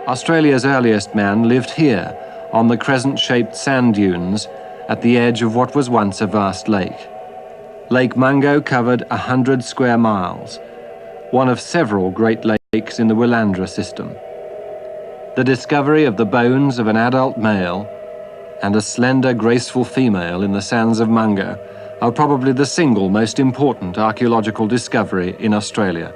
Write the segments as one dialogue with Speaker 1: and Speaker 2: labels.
Speaker 1: Australia's earliest man lived here, on the crescent-shaped sand dunes at the edge of what was once a vast lake. Lake Mungo covered 100 square miles, one of several great lakes in the Willandra system. The discovery of the bones of an adult male and a slender, graceful female in the sands of Mungo are probably the single most important archaeological discovery in Australia.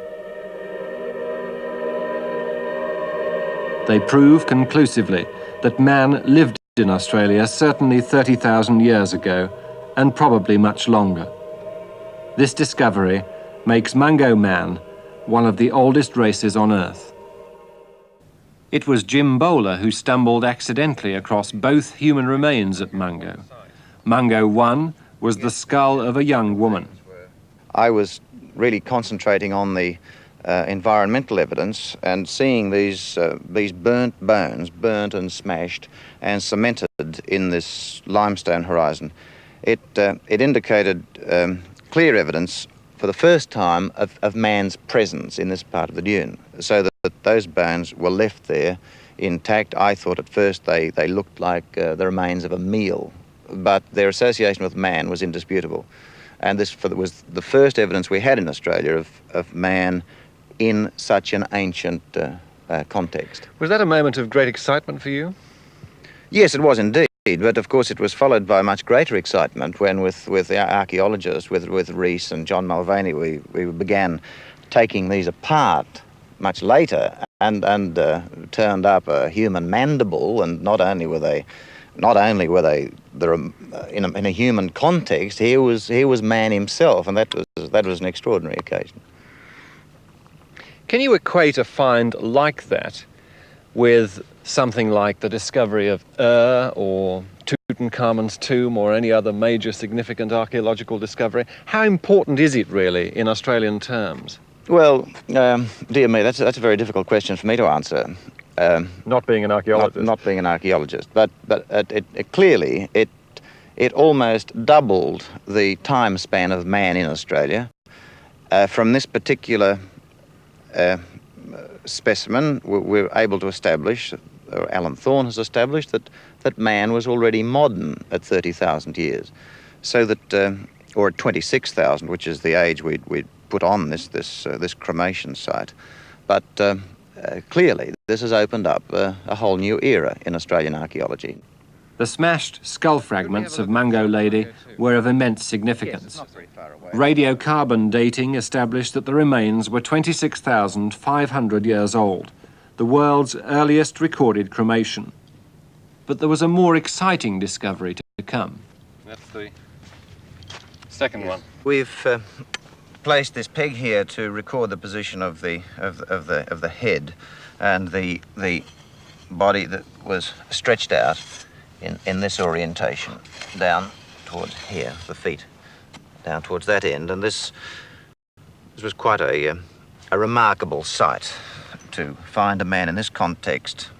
Speaker 1: They prove conclusively that man lived in Australia certainly 30,000 years ago, and probably much longer. This discovery makes Mungo man one of the oldest races on Earth. It was Jim Bowler who stumbled accidentally across both human remains at Mungo. Mungo 1 was the skull of a young woman.
Speaker 2: I was really concentrating on the environmental evidence and seeing these burnt bones, burnt and smashed and cemented in this limestone horizon. It indicated clear evidence for the first time of man's presence in this part of the dune, so that those bones were left there intact. I thought at first they looked like the remains of a meal, but their association with man was indisputable. And this was the first evidence we had in Australia of man in such an ancient context.
Speaker 1: Was that a moment of great excitement for you?
Speaker 2: Yes, it was indeed, but of course it was followed by much greater excitement when with our archaeologists, with Rees and John Mulvaney, we began taking these apart much later and turned up a human mandible, and not only were they in a human context, here was man himself, and that was an extraordinary occasion.
Speaker 1: Can you equate a find like that with something like the discovery of or Tutankhamun's tomb or any other major significant archaeological discovery? How important is it really in Australian terms?
Speaker 2: Well, dear me, that's a very difficult question for me to answer.
Speaker 1: Not being an archaeologist.
Speaker 2: Not being an archaeologist, but it clearly almost doubled the time span of man in Australia. From this particular specimen, we're able to establish, or Alan Thorne has established, that man was already modern at 30,000 years. So that, or at 26,000, which is the age we'd put on this cremation site. But clearly, this has opened up a whole new era in Australian archaeology.
Speaker 1: The smashed skull fragments of Mungo Lady were of immense significance. Radiocarbon dating established that the remains were 26,500 years old, the world's earliest recorded cremation. But there was a more exciting discovery to come.
Speaker 3: That's the second one.
Speaker 2: We've placed this peg here to record the position of the head and the body that was stretched out in this orientation down towards here, the feet down towards that end, and this was quite a remarkable sight to find a man in this context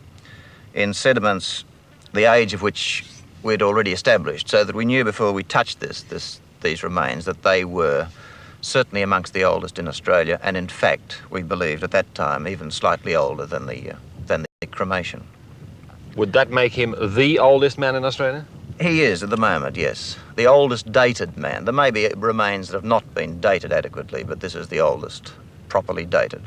Speaker 2: in sediments the age of which we'd already established, so that we knew before we touched these remains that they were certainly amongst the oldest in Australia, and in fact we believed at that time even slightly older than the cremation.
Speaker 1: Would that make him the oldest man in Australia?
Speaker 2: He is at the moment, yes. The oldest dated man. There may be remains that have not been dated adequately, but this is the oldest properly dated.